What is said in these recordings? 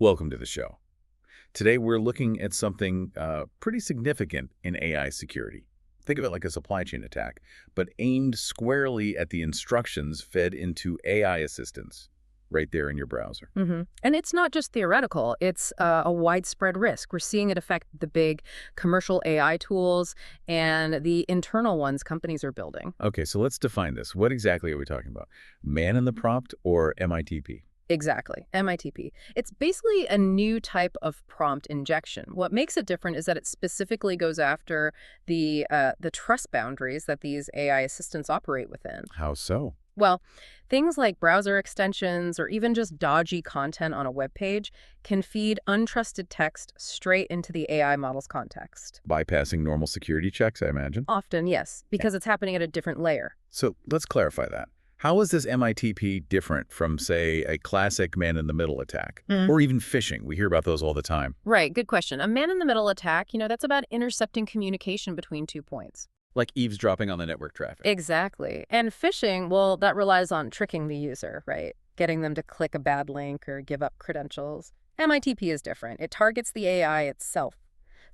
Welcome to the show. Today we're looking at something pretty significant in AI security. Think of it like a supply chain attack, but aimed squarely at the instructions fed into AI assistants right there in your browser. And it's not just theoretical, it's a widespread risk. We're seeing it affect the big commercial AI tools and the internal ones companies are building. Okay, so let's define this. What exactly are we talking about? Man in the prompt or MITP? Exactly, MITP. It's basically a new type of prompt injection. What makes it different is that it specifically goes after the trust boundaries that these AI assistants operate within. How so? Well, things like browser extensions or even just dodgy content on a web page can feed untrusted text straight into the AI model's context. Bypassing normal security checks, I imagine. Often, yes, because it's happening at a different layer. So let's clarify that. How is this MITP different from, say, a classic man-in-the-middle attack? Or even phishing? We hear about those all the time. Right, good question. A man-in-the-middle attack, that's about intercepting communication between 2 points. Like eavesdropping on the network traffic. Exactly. And phishing, well, that relies on tricking the user, right? Getting them to click a bad link or give up credentials. MITP is different. It targets the AI itself,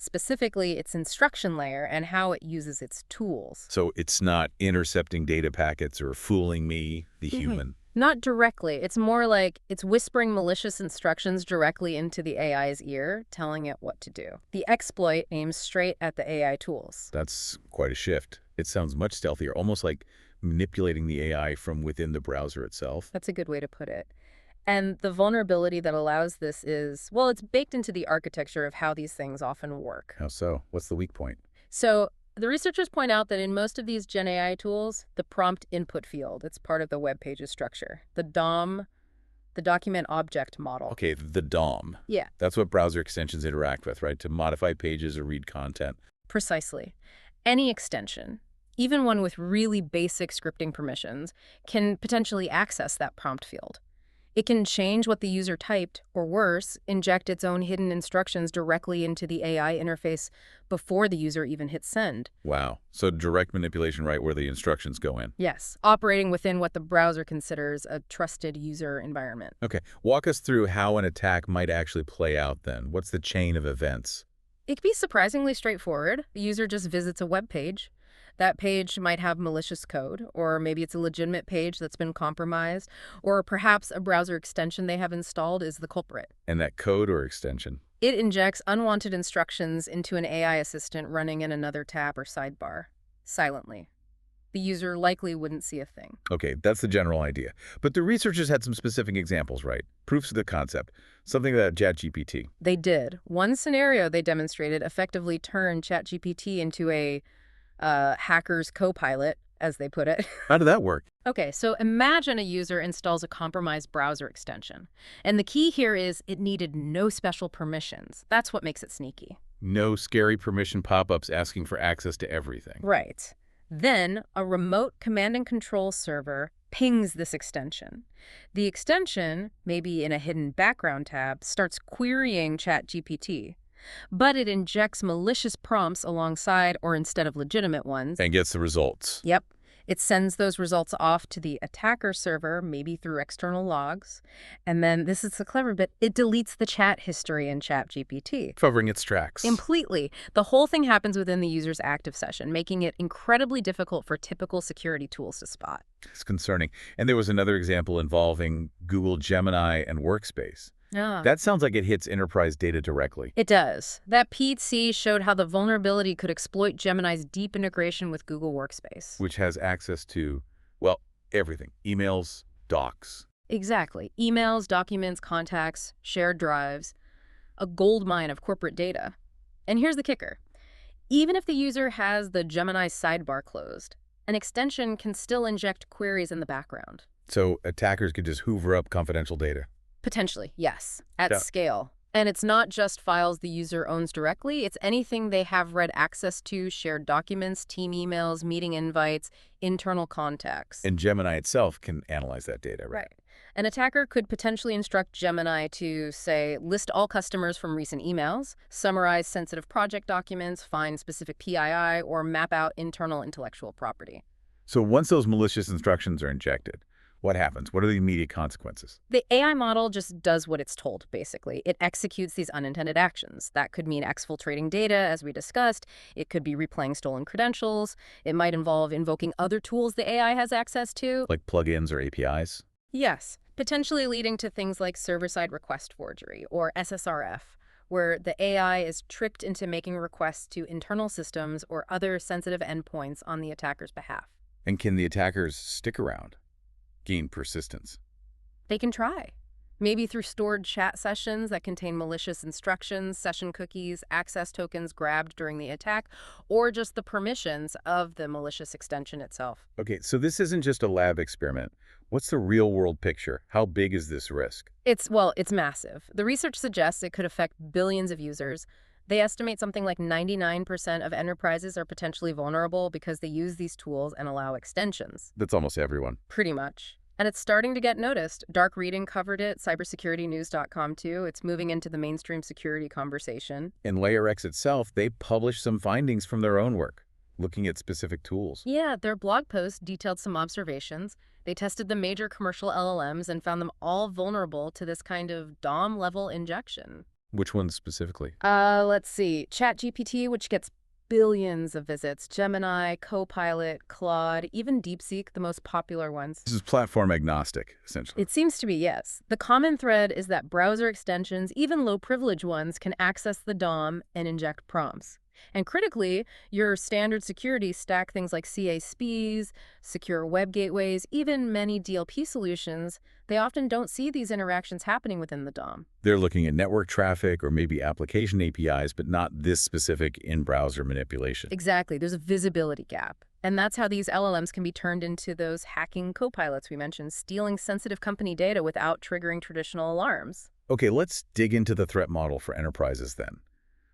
specifically its instruction layer and how it uses its tools. So it's not intercepting data packets or fooling me, the human. Not directly. It's more like it's whispering malicious instructions directly into the AI's ear, telling it what to do. The exploit aims straight at the AI tools. That's quite a shift. It sounds much stealthier, almost like manipulating the AI from within the browser itself. That's a good way to put it. And the vulnerability that allows this is, well, it's baked into the architecture of how these things often work. How so? What's the weak point? So the researchers point out that in most of these Gen AI tools, the prompt input field, it's part of the web page's structure. The DOM, the document object model. Okay, the DOM. Yeah. That's what browser extensions interact with, right? To modify pages or read content. Precisely. Any extension, even one with really basic scripting permissions, can potentially access that prompt field. It can change what the user typed, or worse, inject its own hidden instructions directly into the AI interface before the user even hits send. Wow. So direct manipulation right where the instructions go in. Yes, operating within what the browser considers a trusted user environment. Okay, walk us through how an attack might actually play out then. What's the chain of events? It can be surprisingly straightforward. The user just visits a web page. That page might have malicious code, or maybe it's a legitimate page that's been compromised, or perhaps a browser extension they have installed is the culprit. And that code or extension? It injects unwanted instructions into an AI assistant running in another tab or sidebar, silently. The user likely wouldn't see a thing. Okay, that's the general idea. But the researchers had some specific examples, right? Proofs of the concept. Something about ChatGPT. They did. One scenario they demonstrated effectively turned ChatGPT into a hacker's copilot, as they put it. How did that work? Okay, so imagine a user installs a compromised browser extension. And the key here is it needed no special permissions. That's what makes it sneaky. No scary permission pop-ups asking for access to everything. Right. Then a remote command and control server pings this extension. The extension, maybe in a hidden background tab, starts querying ChatGPT. But it injects malicious prompts alongside or instead of legitimate ones. And gets the results. Yep. It sends those results off to the attacker server, maybe through external logs. And then, this is the clever bit, it deletes the chat history in ChatGPT. Covering its tracks. Completely. The whole thing happens within the user's active session, making it incredibly difficult for typical security tools to spot. It's concerning. And there was another example involving Google Gemini and Workspace. That sounds like it hits enterprise data directly. It does. That POC showed how the vulnerability could exploit Gemini's deep integration with Google Workspace. Which has access to, well, everything. Emails, docs. Exactly. Emails, documents, contacts, shared drives. A goldmine of corporate data. And here's the kicker. Even if the user has the Gemini sidebar closed, an extension can still inject queries in the background. So attackers could just hoover up confidential data. Potentially, yes, at scale. And it's not just files the user owns directly, it's anything they have read access to, shared documents, team emails, meeting invites, internal contacts. And Gemini itself can analyze that data, right? Right. An attacker could potentially instruct Gemini to, say, list all customers from recent emails, summarize sensitive project documents, find specific PII, or map out internal intellectual property. So once those malicious instructions are injected, What happens? What are the immediate consequences? The AI model just does what it's told, basically. It executes these unintended actions. That could mean exfiltrating data, as we discussed. It could be replaying stolen credentials. It might involve invoking other tools the AI has access to. Like plugins or APIs? Yes, potentially leading to things like server-side request forgery, or SSRF, where the AI is tricked into making requests to internal systems or other sensitive endpoints on the attacker's behalf. And can the attackers stick around, gain persistence? They can try. Maybe through stored chat sessions that contain malicious instructions, session cookies, access tokens grabbed during the attack, or just the permissions of the malicious extension itself. Okay, so this isn't just a lab experiment. What's the real-world picture? How big is this risk? It's massive. The research suggests it could affect billions of users. They estimate something like 99% of enterprises are potentially vulnerable because they use these tools and allow extensions. That's almost everyone. Pretty much. And it's starting to get noticed. Dark Reading covered it, cybersecuritynews.com too. It's moving into the mainstream security conversation. In LayerX itself, they published some findings from their own work, looking at specific tools. Yeah, their blog post detailed some observations. They tested the major commercial LLMs and found them all vulnerable to this kind of DOM-level injection. Which ones specifically? Let's see. ChatGPT, which gets billions of visits. Gemini, Copilot, Claude, even DeepSeek, the most popular ones. This is platform agnostic, essentially. It seems to be, yes. The common thread is that browser extensions, even low-privilege ones, can access the DOM and inject prompts. And critically, your standard security stack things like CASBs, secure web gateways, even many DLP solutions, they often don't see these interactions happening within the DOM. They're looking at network traffic or maybe application APIs, but not this specific in-browser manipulation. Exactly. There's a visibility gap. And that's how these LLMs can be turned into those hacking copilots we mentioned, stealing sensitive company data without triggering traditional alarms. Okay, let's dig into the threat model for enterprises then.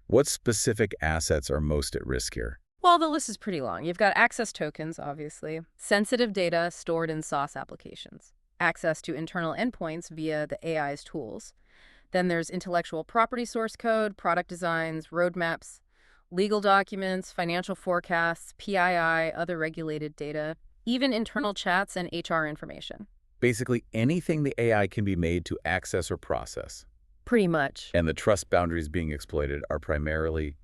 What specific assets are most at risk here? Well, the list is pretty long. You've got access tokens, obviously, sensitive data stored in SaaS applications, access to internal endpoints via the AI's tools. Then there's intellectual property source code, product designs, roadmaps, legal documents, financial forecasts, PII, other regulated data, even internal chats and HR information. Basically, anything the AI can be made to access or process. Pretty much. And the trust boundaries being exploited are primarily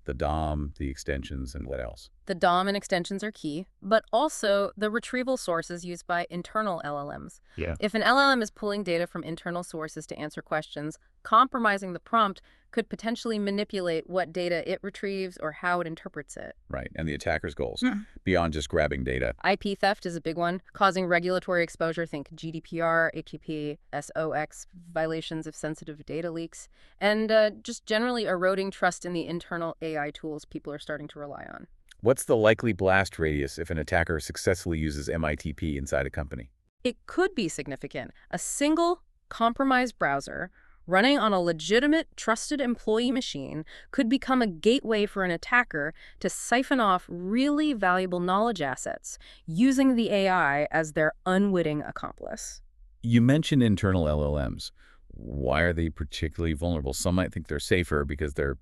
the DOM, the extensions, and what else? The DOM and extensions are key, but also the retrieval sources used by internal LLMs. Yeah. If an LLM is pulling data from internal sources to answer questions, compromising the prompt could potentially manipulate what data it retrieves or how it interprets it. Right, and the attacker's goals, beyond just grabbing data. IP theft is a big one, causing regulatory exposure. Think GDPR, HTTP, SOX violations of sensitive data leaks, and just generally eroding trust in the internal AI tools people are starting to rely on. What's the likely blast radius if an attacker successfully uses MITP inside a company? It could be significant. A single compromised browser running on a legitimate, trusted employee machine could become a gateway for an attacker to siphon off really valuable knowledge assets, using the AI as their unwitting accomplice. You mentioned internal LLMs. Why are they particularly vulnerable? Some might think they're safer because they're,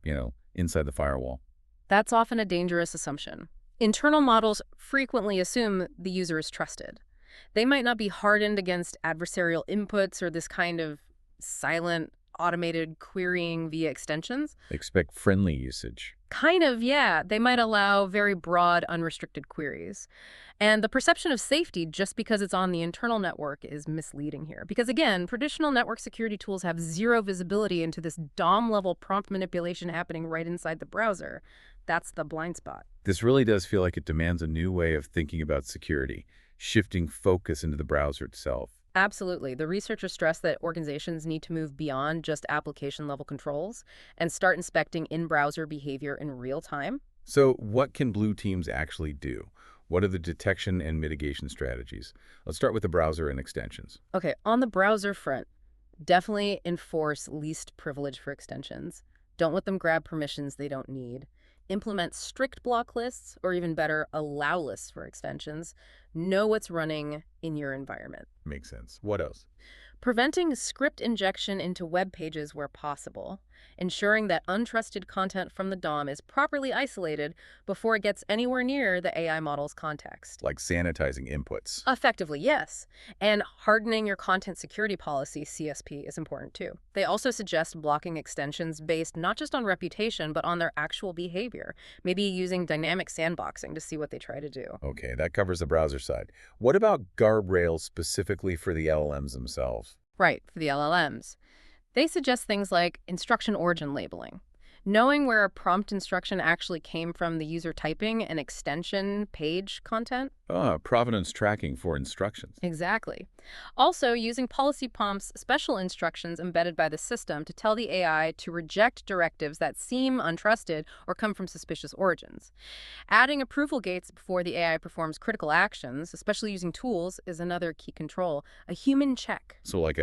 inside the firewall. That's often a dangerous assumption. Internal models frequently assume the user is trusted. They might not be hardened against adversarial inputs or this kind of silent, automated querying via extensions. They expect friendly usage. Kind of, yeah. They might allow very broad, unrestricted queries. And the perception of safety just because it's on the internal network is misleading here. Because again, traditional network security tools have zero visibility into this DOM-level prompt manipulation happening right inside the browser. That's the blind spot. This really does feel like it demands a new way of thinking about security, shifting focus into the browser itself. Absolutely. The researchers stress that organizations need to move beyond just application-level controls and start inspecting in-browser behavior in real time. So what can blue teams actually do? What are the detection and mitigation strategies? Let's start with the browser and extensions. Okay, on the browser front, definitely enforce least privilege for extensions. Don't let them grab permissions they don't need. Implement strict block lists, or even better, allow lists for extensions. Know what's running in your environment. Makes sense. What else? Preventing script injection into web pages where possible, ensuring that untrusted content from the DOM is properly isolated before it gets anywhere near the AI model's context. Like sanitizing inputs. Effectively, yes. And hardening your content security policy, CSP, is important too. They also suggest blocking extensions based not just on reputation, but on their actual behavior, maybe using dynamic sandboxing to see what they try to do. Okay, that covers the browser side. What about guardrails specifically for the LLMs themselves? Right, for the LLMs. They suggest things like instruction origin labeling. Knowing where a prompt instruction actually came from the user typing and extension page content. Provenance tracking for instructions. Exactly. Also, using policy prompts, special instructions embedded by the system to tell the AI to reject directives that seem untrusted or come from suspicious origins. Adding approval gates before the AI performs critical actions, especially using tools, is another key control. A human check. So like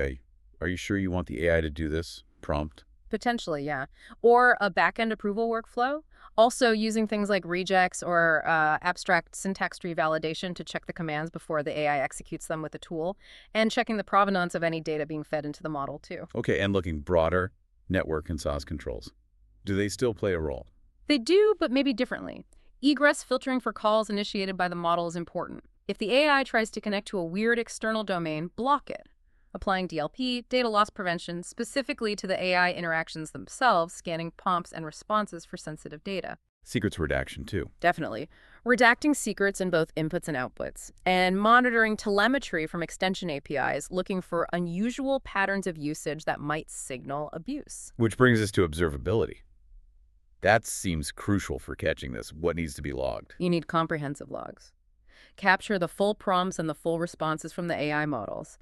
are you sure you want the AI to do this? Prompt? Potentially, yeah. Or a back-end approval workflow. Also using things like regex or abstract syntax tree validation to check the commands before the AI executes them with the tool, and checking the provenance of any data being fed into the model, too. Okay, and looking broader, network and SaaS controls. Do they still play a role? They do, but maybe differently. Egress filtering for calls initiated by the model is important. If the AI tries to connect to a weird external domain, block it. Applying DLP, data loss prevention, specifically to the AI interactions themselves, scanning prompts and responses for sensitive data. Secrets redaction, too. Definitely. Redacting secrets in both inputs and outputs, and monitoring telemetry from extension APIs, looking for unusual patterns of usage that might signal abuse. Which brings us to observability. That seems crucial for catching this. What needs to be logged? You need comprehensive logs. Capture the full prompts and the full responses from the AI models.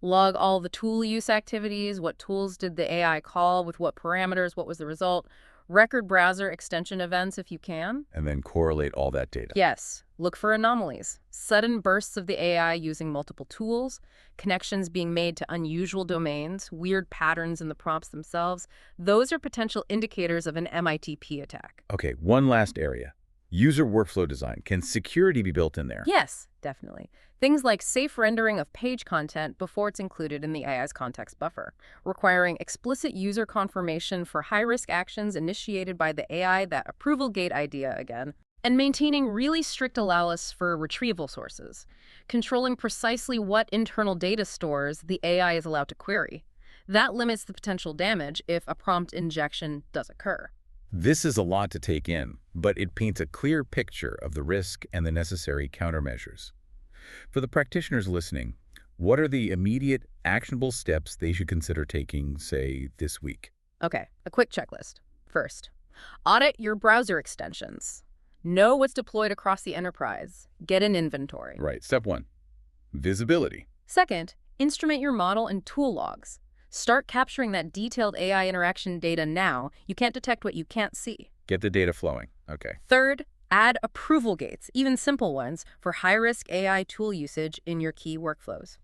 Log all the tool use activities, what tools did the AI call, with what parameters, what was the result. Record browser extension events if you can. And then correlate all that data. Yes. Look for anomalies. Sudden bursts of the AI using multiple tools, connections being made to unusual domains, weird patterns in the prompts themselves. Those are potential indicators of an MITP attack. Okay, one last area. User workflow design. Can security be built in there? Yes, definitely. Things like safe rendering of page content before it's included in the AI's context buffer, requiring explicit user confirmation for high-risk actions initiated by the AI, that approval gate idea again, and maintaining really strict allowance for retrieval sources, controlling precisely what internal data stores the AI is allowed to query. That limits the potential damage if a prompt injection does occur. This is a lot to take in, but it paints a clear picture of the risk and the necessary countermeasures. For the practitioners listening, what are the immediate, actionable steps they should consider taking, say, this week? Okay, a quick checklist. First, audit your browser extensions. Know what's deployed across the enterprise. Get an inventory. Right. Step 1, visibility. Second, instrument your model and tool logs. Start capturing that detailed AI interaction data now. You can't detect what you can't see. Get the data flowing. Okay. Third, add approval gates, even simple ones, for high-risk AI tool usage in your key workflows.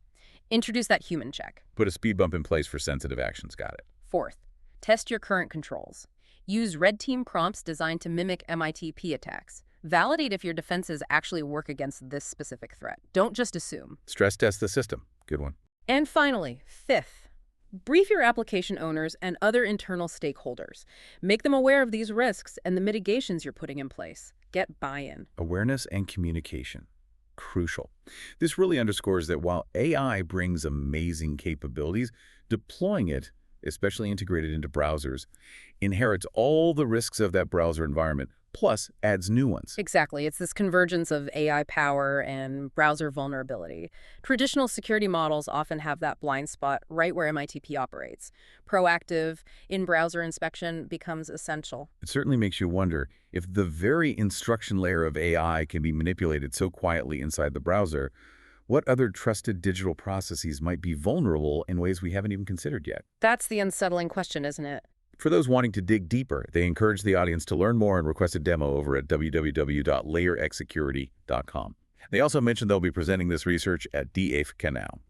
Introduce that human check. Put a speed bump in place for sensitive actions. Got it. Fourth, test your current controls. Use red team prompts designed to mimic MITP attacks. Validate if your defenses actually work against this specific threat. Don't just assume. Stress test the system. Good one. And finally, fifth, brief your application owners and other internal stakeholders. Make them aware of these risks and the mitigations you're putting in place. Get buy-in. Awareness and communication. Crucial. This really underscores that while AI brings amazing capabilities, deploying it, especially integrated into browsers, inherits all the risks of that browser environment, plus adds new ones. Exactly. It's this convergence of AI power and browser vulnerability. Traditional security models often have that blind spot right where MITP operates. Proactive in-browser inspection becomes essential. It certainly makes you wonder if the very instruction layer of AI can be manipulated so quietly inside the browser, what other trusted digital processes might be vulnerable in ways we haven't even considered yet? That's the unsettling question, isn't it? For those wanting to dig deeper, they encourage the audience to learn more and request a demo over at www.layerxsecurity.com. They also mentioned they'll be presenting this research at DAFCA now.